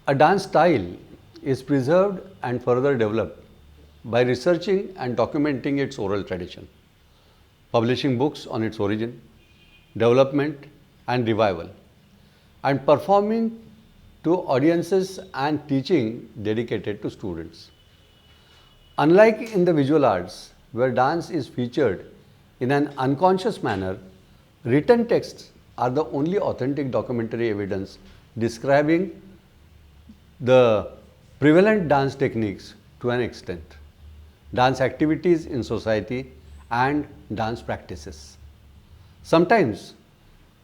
A dance style is preserved and further developed by researching and documenting its oral tradition, publishing books on its origin, development, and revival, and performing to audiences and teaching dedicated to students. Unlike in the visual arts, where dance is featured in an unconscious manner, written texts are the only authentic documentary evidence describing the prevalent dance techniques to an extent, dance activities in society, and dance practices. Sometimes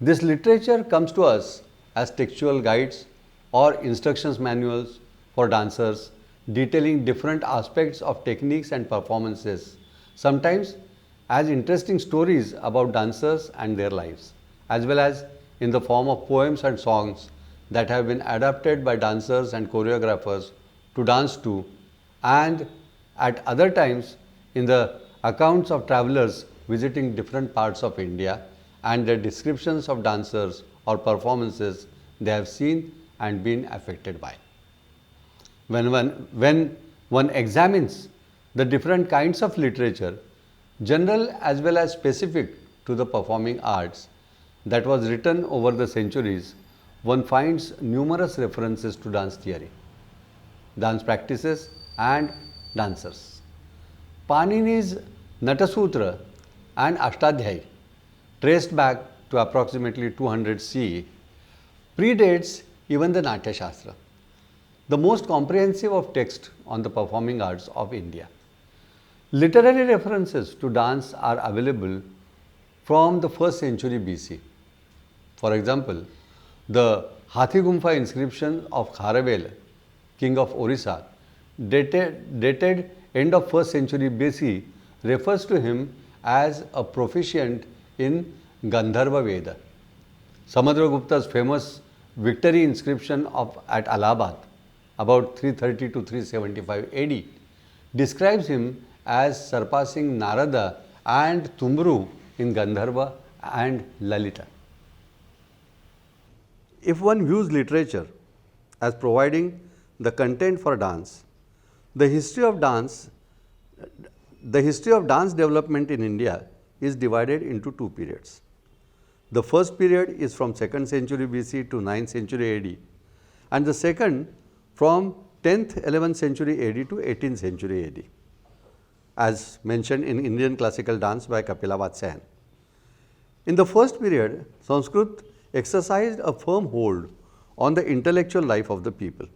this literature comes to us as textual guides or instructions manuals for dancers detailing different aspects of techniques and performances, sometimes as interesting stories about dancers and their lives, as well as in the form of poems and songs that have been adapted by dancers and choreographers to dance to, and at other times in the accounts of travelers visiting different parts of India and their descriptions of dancers or performances they have seen and been affected by. When one examines the different kinds of literature, general as well as specific to the performing arts, that was written over the centuries, one finds numerous references to dance theory, dance practices, and dancers. Panini's Natasutra and Ashtadhyayi, traced back to approximately 200 CE, predates even the Natya Shastra, the most comprehensive of texts on the performing arts of India. Literary references to dance are available from the 1st century BC. For example, the Hathigumpha inscription of Kharavel, king of Orissa, dated end of 1st century BC, refers to him as a proficient in Gandharva Veda. Samudragupta's famous victory inscription at Allahabad, about 330 to 375 AD, describes him as surpassing Narada and Tumru in Gandharva and Lalita. If one views literature as providing the content for dance, the history of dance development in India is divided into two periods. The first period is from 2nd century BC to 9th century AD, and the second from 10th, 11th century AD to 18th century AD, as mentioned in Indian classical dance by Kapila Vatsyayan. In the first period, Sanskrit exercised a firm hold on the intellectual life of the people.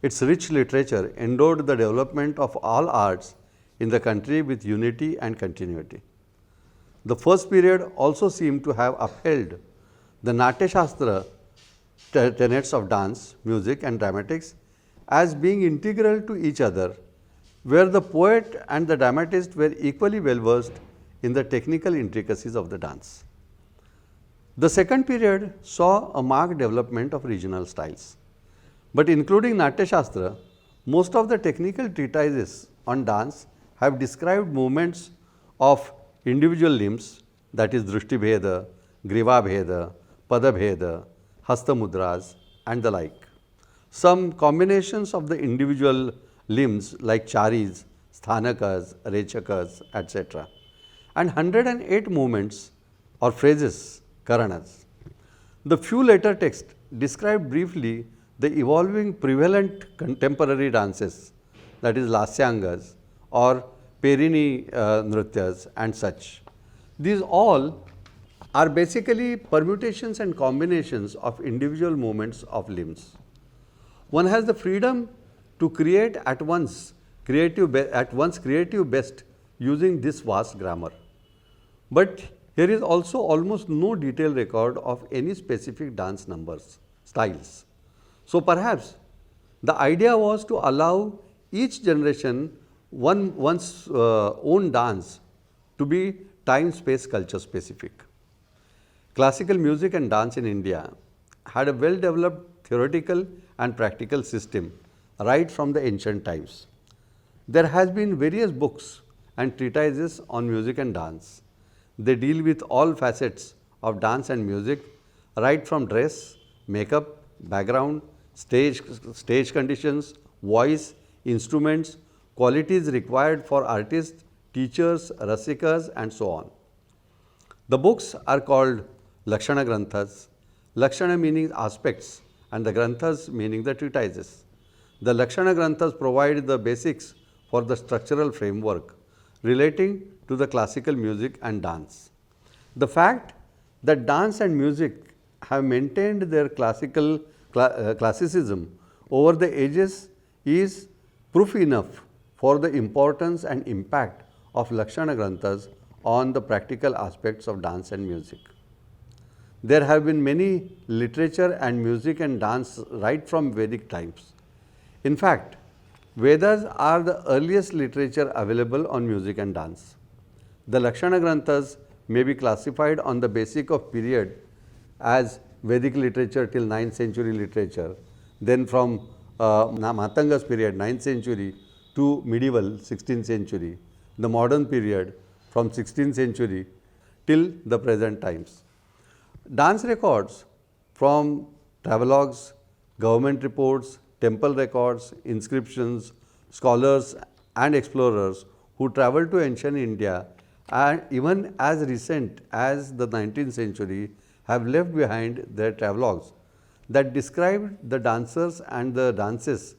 Its rich literature endowed the development of all arts in the country with unity and continuity. The first period also seemed to have upheld the Natya Shastra tenets of dance, music, and dramatics as being integral to each other, where the poet and the dramatist were equally well versed in the technical intricacies of the dance. The second period saw a marked development of regional styles. But including Natya Shastra, most of the technical treatises on dance have described movements of individual limbs, that is Drishti Bheda, Griva Bheda, Pada Bheda, Hasta Mudras, and the like. Some combinations of the individual limbs like Charis, Sthanakas, Rechakas, etc. and 108 movements or phrases, Karanas. The few later texts describe briefly the evolving prevalent contemporary dances, that is Lasyangas or Perini Nrityas and such. These all are basically permutations and combinations of individual movements of limbs. One has the freedom to create at once creative best using this vast grammar. But here is also almost no detailed record of any specific dance numbers, styles. So perhaps the idea was to allow each generation one's own dance to be time, space, culture specific. Classical music and dance in India had a well developed theoretical and practical system right from the ancient times. There has been various books and treatises on music and dance. They deal with all facets of dance and music, right from dress, makeup, background, stage, stage conditions, voice, instruments, qualities required for artists, teachers, rasikas, and so on. The books are called Lakshana Granthas, Lakshana meaning aspects and the Granthas meaning the treatises. The Lakshana Granthas provide the basics for the structural framework relating to the classical music and dance. The fact that dance and music have maintained their classicism over the ages is proof enough for the importance and impact of Lakshana Granthas on the practical aspects of dance and music. There have been many literature and music and dance right from Vedic times. In fact, Vedas are the earliest literature available on music and dance. The Lakshana Granthas may be classified on the basis of period as Vedic literature till 9th century literature, then from Matanga's period 9th century to medieval 16th century, the modern period from 16th century till the present times. Dance records from travelogues, government reports, temple records, inscriptions, scholars and explorers who traveled to ancient India and even as recent as the 19th century have left behind their travelogues that describe the dancers and the dances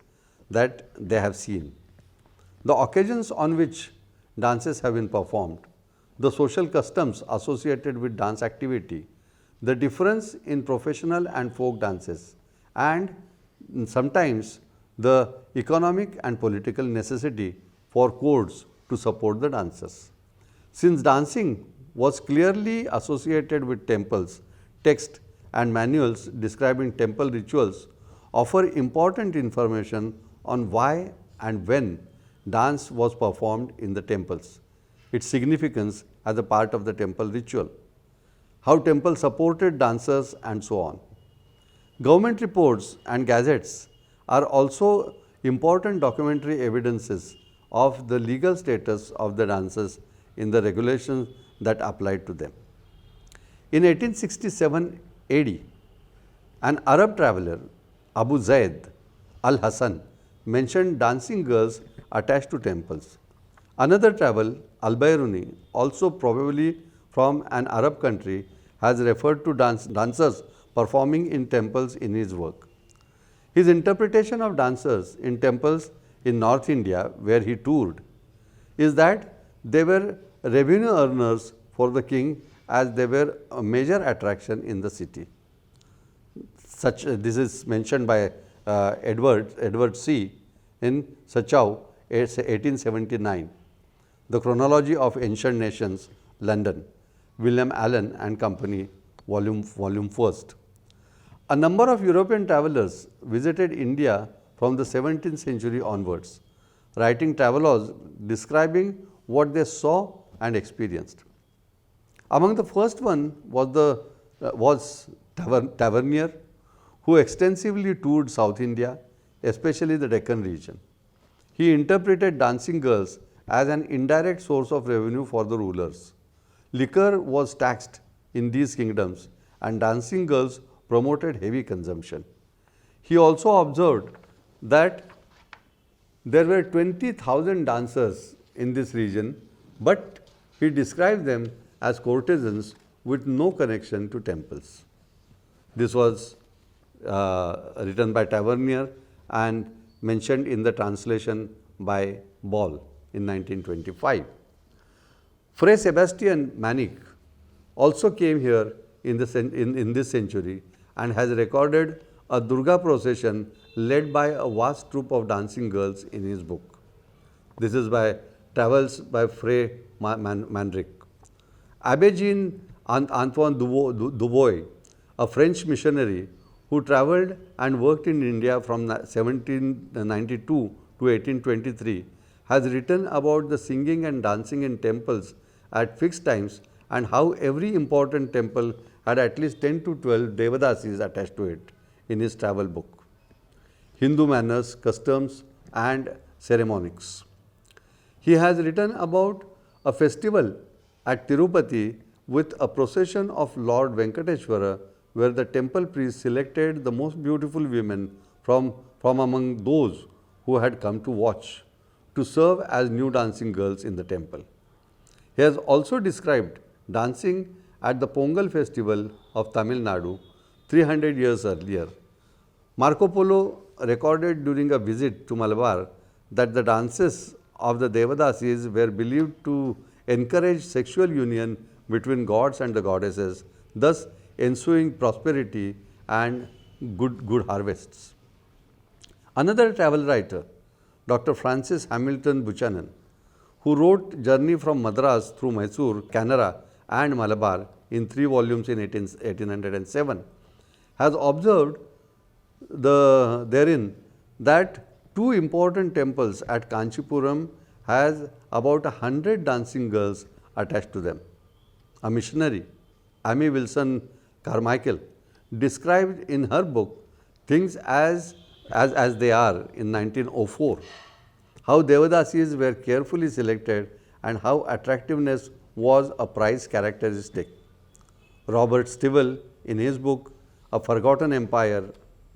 that they have seen. The occasions on which dances have been performed, the social customs associated with dance activity, the difference in professional and folk dances, and sometimes the economic and political necessity for codes to support the dancers. Since dancing was clearly associated with temples, text and manuals describing temple rituals offer important information on why and when dance was performed in the temples, its significance as a part of the temple ritual, how temples supported dancers and so on. Government reports and gazettes are also important documentary evidences of the legal status of the dancers in the regulations that applied to them. In 1867 AD, an Arab traveler, Abu Zaid al-Hasan, mentioned dancing girls attached to temples. Another traveler, Al-Bayruni, also probably from an Arab country, has referred to dancers performing in temples in his work. His interpretation of dancers in temples in North India, where he toured, is that they were revenue earners for the king as they were a major attraction in the city. This is mentioned by Edward C. in Sachau, 1879, The Chronology of Ancient Nations, London, William Allen and Company, volume 1st. A number of European travelers visited India from the 17th century onwards, writing travelogues describing what they saw and experienced. Among the first one was Tavernier, who extensively toured South India, especially the Deccan region. He interpreted dancing girls as an indirect source of revenue for the rulers. Liquor was taxed in these kingdoms and dancing girls promoted heavy consumption. He also observed that there were 20,000 dancers in this region, but he described them as courtesans with no connection to temples. This was written by Tavernier and mentioned in the translation by Ball in 1925. Fray Sebastian Manic also came here in this century and has recorded a Durga procession led by a vast troop of dancing girls in his book. This is by Travels by Fray Manrique. Abbé Jean Antoine Dubois, a French missionary who traveled and worked in India from 1792 to 1823, has written about the singing and dancing in temples at fixed times and how every important temple had at least 10 to 12 Devadasis attached to it in his travel book. Hindu manners, customs and ceremonies. He has written about a festival at Tirupati with a procession of Lord Venkateshwara, where the temple priest selected the most beautiful women from among those who had come to watch, to serve as new dancing girls in the temple. He has also described dancing at the Pongal festival of Tamil Nadu 300 years earlier. Marco Polo recorded during a visit to Malabar that the dances of the Devadasis were believed to encourage sexual union between gods and the goddesses, thus ensuing prosperity and good harvests. Another travel writer, Dr. Francis Hamilton Buchanan, who wrote Journey from Madras through Mysore, Canara and Malabar in 3 volumes in 1807, has observed therein that 2 important temples at Kanchipuram has about 100 dancing girls attached to them. A missionary, Amy Wilson Carmichael, described in her book Things as They Are in 1904 how Devadasis were carefully selected and how attractiveness was a prized characteristic. Robert Stivell, in his book A Forgotten Empire,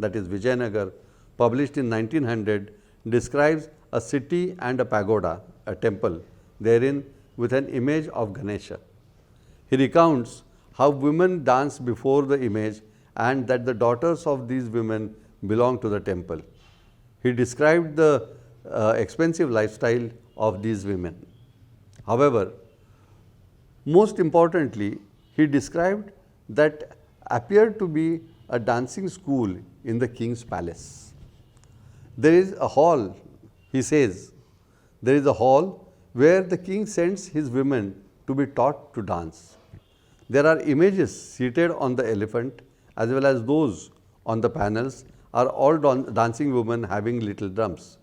that is Vijayanagar, published in 1900, describes a city and a pagoda, a temple, therein with an image of Ganesha. He recounts how women dance before the image and that the daughters of these women belong to the temple. He described the expensive lifestyle of these women. However, most importantly, he described that appeared to be a dancing school in the king's palace. There is a hall, he says, there is a hall where the king sends his women to be taught to dance. There are images seated on the elephant as well as those on the panels are all dancing women having little drums.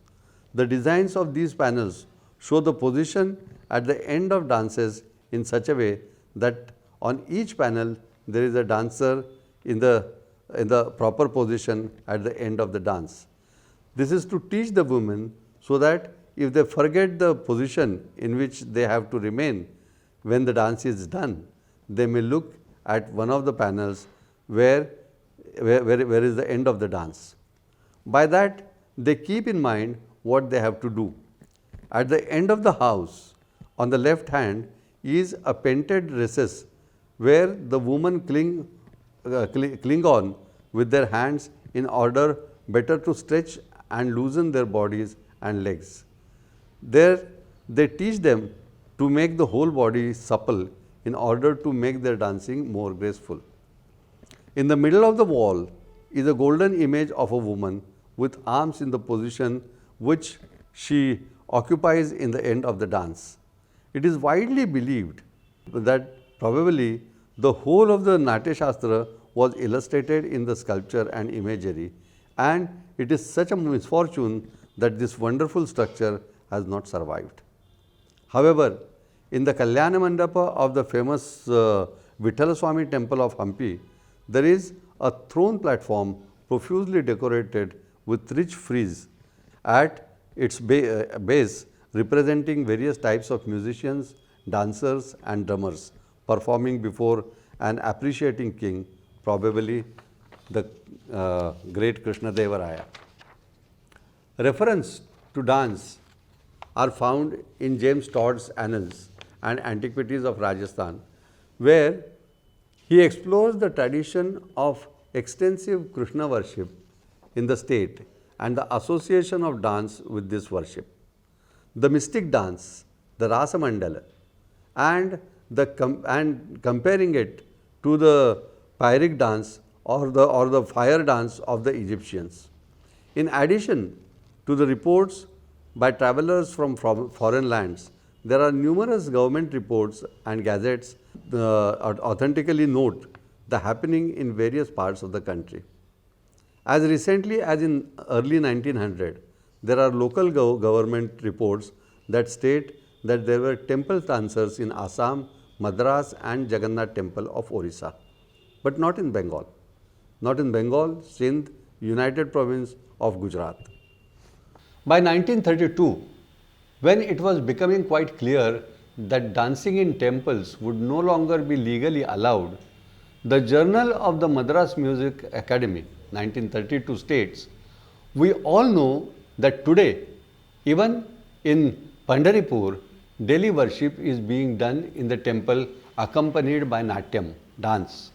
The designs of these panels show the position at the end of dances in such a way that on each panel there is a dancer in the proper position at the end of the dance. This is to teach the women so that if they forget the position in which they have to remain when the dance is done, they may look at one of the panels where is the end of the dance. By that, they keep in mind what they have to do. At the end of the house, on the left hand, is a painted recess where the women cling on with their hands in order better to stretch and loosen their bodies and legs. There, they teach them to make the whole body supple in order to make their dancing more graceful. In the middle of the wall is a golden image of a woman with arms in the position which she occupies in the end of the dance. It is widely believed that probably the whole of the Natya Shastra was illustrated in the sculpture and imagery, and it is such a misfortune that this wonderful structure has not survived. However, in the Kalyana Mandapa of the famous Vitthalaswamy temple of Hampi, there is a throne platform profusely decorated with rich frieze at its base, representing various types of musicians, dancers and drummers performing before an appreciating king, probably the great Krishna Deva Raya. Reference to dance are found in James Todd's Annals and Antiquities of Rajasthan, where he explores the tradition of extensive Krishna worship in the state and the association of dance with this worship. The mystic dance, the Rasa Mandala, and comparing it to the pyric dance or the fire dance of the Egyptians. In addition to the reports by travelers from foreign lands, there are numerous government reports and gazettes authentically note the happening in various parts of the country. As recently as in early 1900, there are local government reports that state that there were temple dancers in Assam, Madras and Jagannath temple of Orissa, but not in Bengal. Not in Bengal, Sindh, United Province of Gujarat. By 1932, when it was becoming quite clear that dancing in temples would no longer be legally allowed, the Journal of the Madras Music Academy, 1932 states, We all know that today, even in Pandharpur, daily worship is being done in the temple accompanied by Natyam, dance.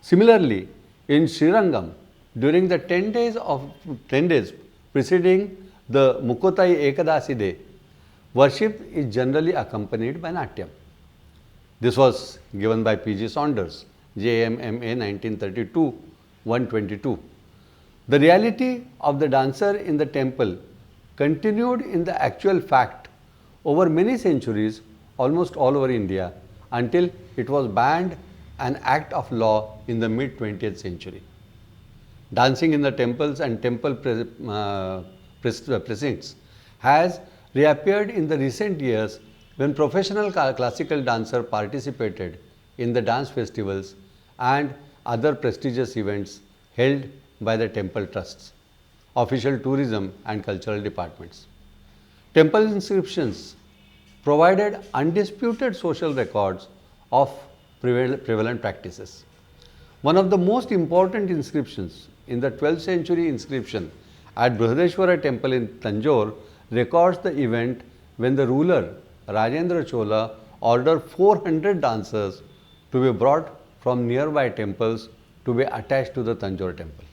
Similarly, in Srirangam, during the 10 days preceding the Mukotai Ekadasi day, worship is generally accompanied by Natyam. This was given by P.G. Saunders, JMMA 1932, 122. The reality of the dancer in the temple continued in the actual fact over many centuries almost all over India until it was banned an act of law in the mid 20th century. Dancing in the temples and temple precincts has reappeared in the recent years when professional classical dancers participated in the dance festivals and other prestigious events held by the temple trusts, official tourism and cultural departments. Temple inscriptions provided undisputed social records of prevalent practices. One of the most important inscriptions in the 12th century inscription at Brihadeshwara temple in Tanjore records the event when the ruler Rajendra Chola ordered 400 dancers to be brought from nearby temples to be attached to the Tanjore temple.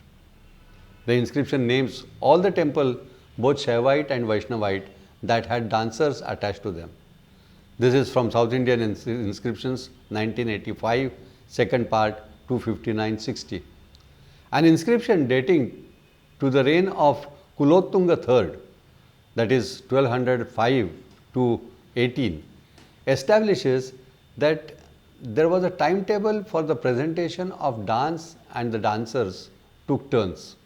The inscription names all the temple, both Shaivite and Vaishnavite, that had dancers attached to them. This is from South Indian inscriptions 1985, second part 259-60. An inscription dating to the reign of Kulottunga III, that is 1205 to 18, establishes that there was a timetable for the presentation of dance and the dancers took turns.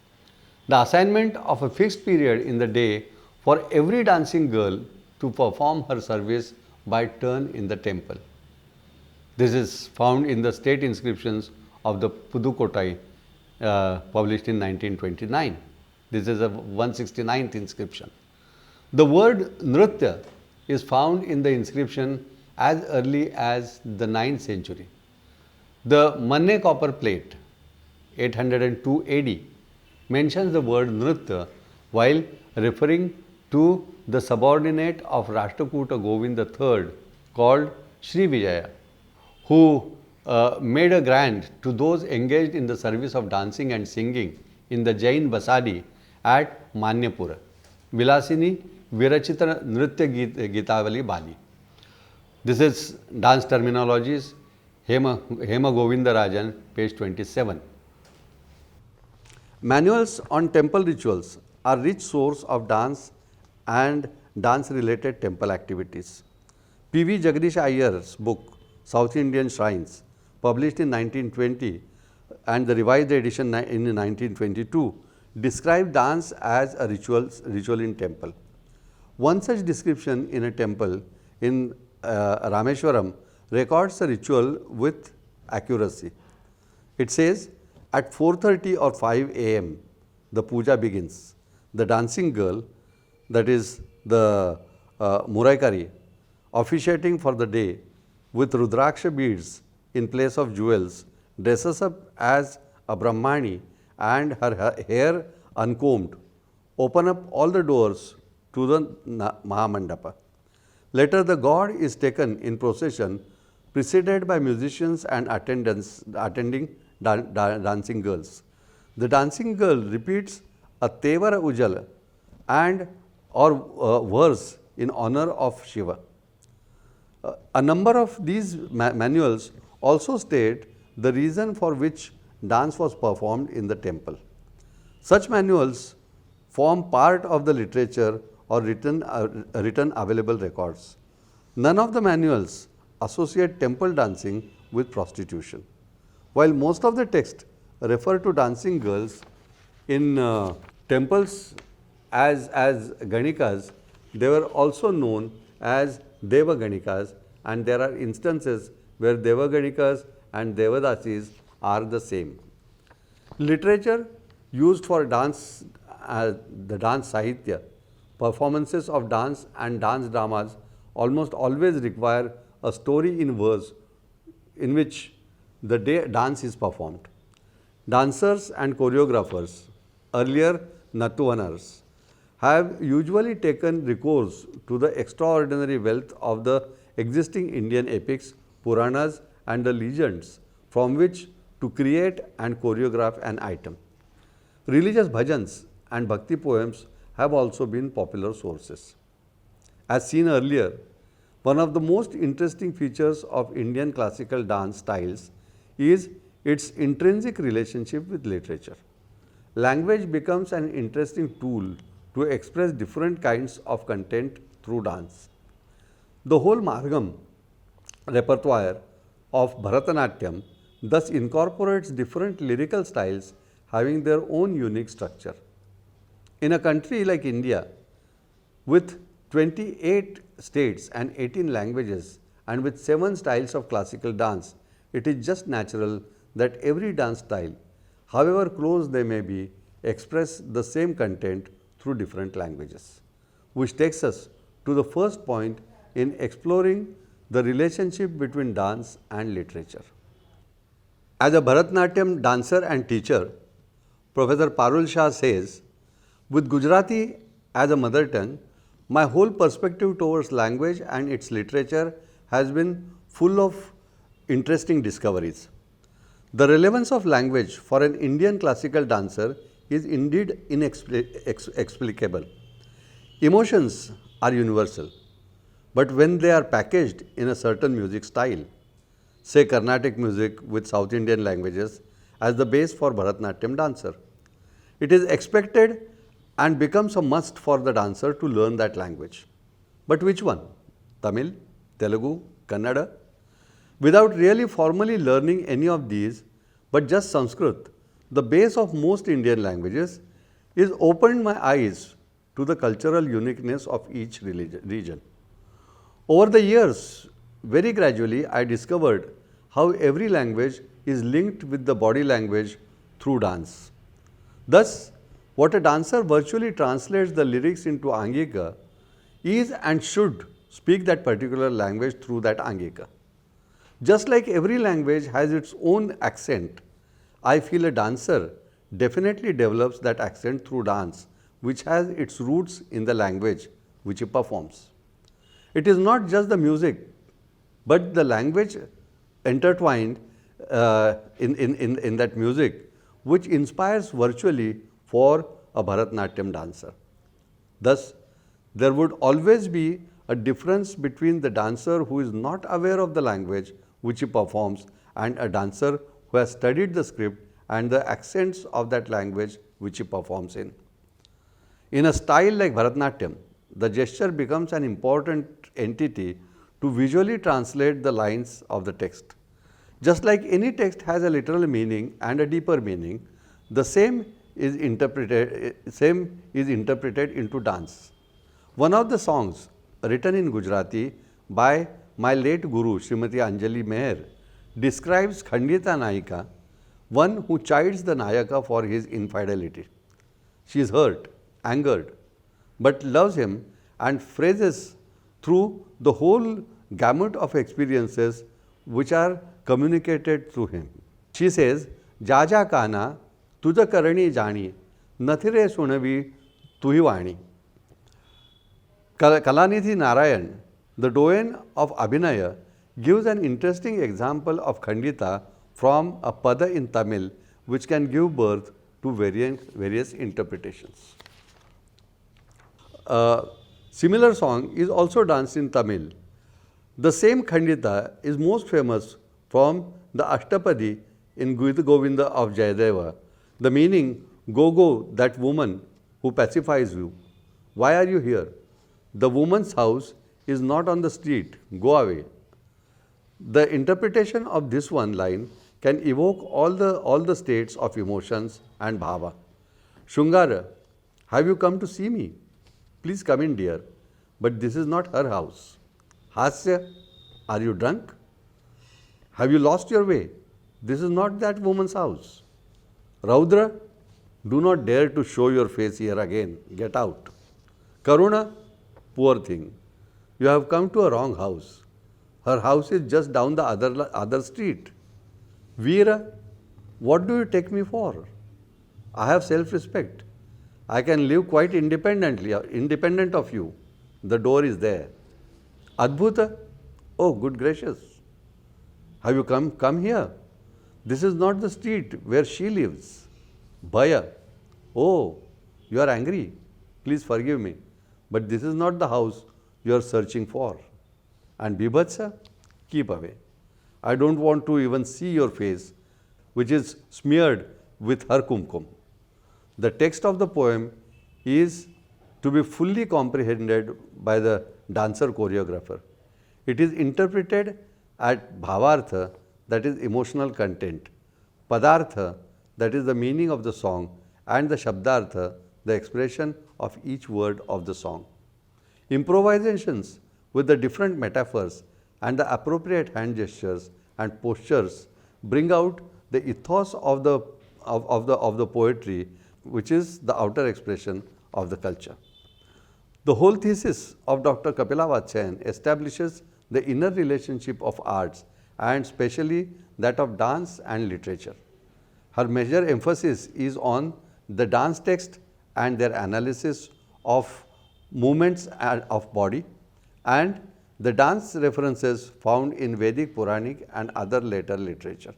The assignment of a fixed period in the day for every dancing girl to perform her service by turn in the temple. This is found in the state inscriptions of the Pudukkottai published in 1929. This is a 169th inscription. The word Nritya is found in the inscription as early as the 9th century. The Manne copper plate, 802 AD, mentions the word Nritya while referring to the subordinate of Rashtrakuta Govind III called Sri Vijaya, who made a grant to those engaged in the service of dancing and singing in the Jain Basadi at Manyapura. Vilasini Virachitra Nritya Gitavali Bali. This is dance terminologies, Hema Govindarajan, page 27. Manuals on temple rituals are rich source of dance and dance-related temple activities. P.V. Jagdish Iyer's book, South Indian Shrines, published in 1920 and the revised edition in 1922, describe dance as a ritual in temple. One such description in a temple in Rameshwaram records the ritual with accuracy. It says, at 4:30 or 5 a.m., the puja begins. The dancing girl, that is the Muraikari, officiating for the day with Rudraksha beads in place of jewels, dresses up as a Brahmani and her hair uncombed, open up all the doors to the Mahamandapa. Later, the god is taken in procession, preceded by musicians and attending dancing girls. The dancing girl repeats a Tevara Ujala and or verse in honor of Shiva. A number of these manuals also state the reason for which dance was performed in the temple. Such manuals form part of the literature or written available records. None of the manuals associate temple dancing with prostitution. While most of the texts refer to dancing girls in temples as Ganikas, they were also known as Deva Ganikas, and there are instances where Deva Ganikas and Devadasis are the same. Literature used for dance, the dance Sahitya, performances of dance and dance dramas almost always require a story in verse in which the dance is performed. Dancers and choreographers, earlier Nattuvanars have usually taken recourse to the extraordinary wealth of the existing Indian epics, Puranas and the legends from which to create and choreograph an item. Religious bhajans and bhakti poems have also been popular sources. As seen earlier, one of the most interesting features of Indian classical dance styles is its intrinsic relationship with literature. Language becomes an interesting tool to express different kinds of content through dance. The whole Margam repertoire of Bharatanatyam thus incorporates different lyrical styles having their own unique structure. In a country like India, with 28 states and 18 languages and with 7 styles of classical dance, it is just natural that every dance style, however close they may be, express the same content through different languages. Which takes us to the first point in exploring the relationship between dance and literature. As a Bharatanatyam dancer and teacher, Professor Parul Shah says, with Gujarati as a mother tongue, my whole perspective towards language and its literature has been full of interesting discoveries. The relevance of language for an Indian classical dancer is indeed inexplicable. Emotions are universal, but when they are packaged in a certain music style, say Carnatic music with South Indian languages as the base for Bharatanatyam dancer, it is expected and becomes a must for the dancer to learn that language. But which one? Tamil, Telugu, Kannada? Without really formally learning any of these, but just Sanskrit, the base of most Indian languages, is opened my eyes to the cultural uniqueness of each region. Over the years, very gradually, I discovered how every language is linked with the body language through dance. Thus, what a dancer virtually translates the lyrics into Angika is and should speak that particular language through that Angika. Just like every language has its own accent, I feel a dancer definitely develops that accent through dance, which has its roots in the language which he performs. It is not just the music, but the language intertwined in that music, which inspires virtually for a Bharatanatyam dancer. Thus, there would always be a difference between the dancer who is not aware of the language which he performs and a dancer who has studied the script and the accents of that language which he performs in. In a style like Bharatanatyam, the gesture becomes an important entity to visually translate the lines of the text. Just like any text has a literal meaning and a deeper meaning, the same is interpreted into dance. One of the songs written in Gujarati by my late guru Srimati Anjali Meher describes Khandita Nayika, one who chides the Nayaka for his infidelity. She is hurt, angered, but loves him and phrases through the whole gamut of experiences which are communicated through him. She says, Jaja Kana, Tuja Karani Jani, Nathire Sunavi Tuhi Vani. Kalanidhi Narayan, the doyen of Abhinaya, gives an interesting example of Khandita from a pada in Tamil which can give birth to various interpretations. A similar song is also danced in Tamil. The same Khandita is most famous from the Ashtapadi in Gita Govinda of Jayadeva. The meaning, go, that woman who pacifies you. Why are you here? The woman's house is not on the street. Go away. The interpretation of this one line can evoke all the states of emotions and bhava. Shungara, have you come to see me? Please come in, dear. But this is not her house. Hasya, are you drunk? Have you lost your way? This is not that woman's house. Raudra, do not dare to show your face here again. Get out. Karuna, poor thing. You have come to a wrong house. Her house is just down the other street. Veera, what do you take me for? I have self-respect. I can live quite independent of you. The door is there. Adbhuta, oh good gracious, have you come here? This is not the street where she lives. Bhaya, oh, you are angry. Please forgive me. But this is not the house you are searching for. And Bibhatsa, keep away. I don't want to even see your face, which is smeared with her kumkum. The text of the poem is to be fully comprehended by the dancer choreographer. It is interpreted at bhavartha, that is emotional content, padartha, that is the meaning of the song, and the shabdartha, the expression of each word of the song. Improvisations with the different metaphors and the appropriate hand gestures and postures bring out the ethos of the poetry, which is the outer expression of the culture. The whole thesis of Dr. Kapila Vatsyayan establishes the inner relationship of arts and especially that of dance and literature. Her major emphasis is on the dance text and their analysis of movements of body and the dance references found in Vedic, Puranic and other later literature.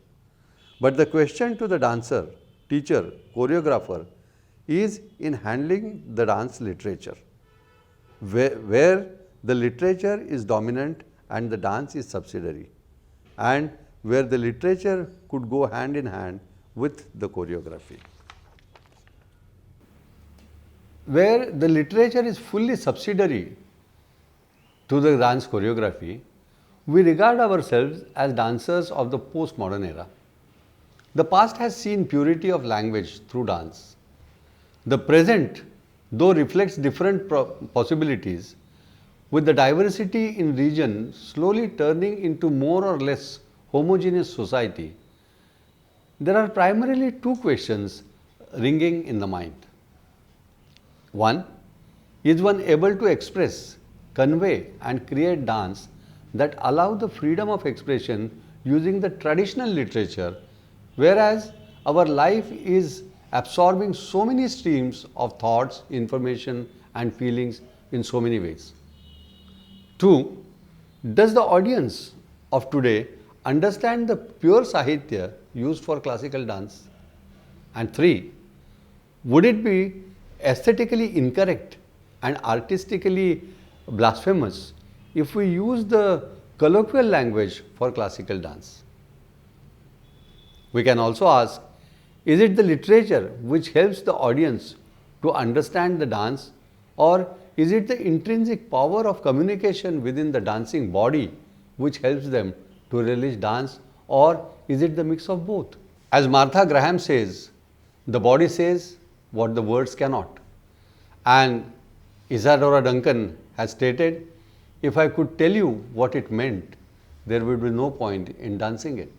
But the question to the dancer, teacher, choreographer is in handling the dance literature, where the literature is dominant and the dance is subsidiary, and where the literature could go hand in hand with the choreography. Where the literature is fully subsidiary to the dance choreography, we regard ourselves as dancers of the postmodern era. The past has seen purity of language through dance. The present, though reflects different possibilities, with the diversity in region slowly turning into more or less homogeneous society, there are primarily two questions ringing in the mind. One, is one able to express, convey and create dance that allow the freedom of expression using the traditional literature, whereas our life is absorbing so many streams of thoughts, information and feelings in so many ways. Two, does the audience of today understand the pure Sahitya used for classical dance? And three, would it be aesthetically incorrect and artistically blasphemous if we use the colloquial language for classical dance? We can also ask, is it the literature which helps the audience to understand the dance, or is it the intrinsic power of communication within the dancing body which helps them to relish dance, or is it the mix of both? As Martha Graham says, the body says what the words cannot. And Isadora Duncan has stated, if I could tell you what it meant, there would be no point in dancing it.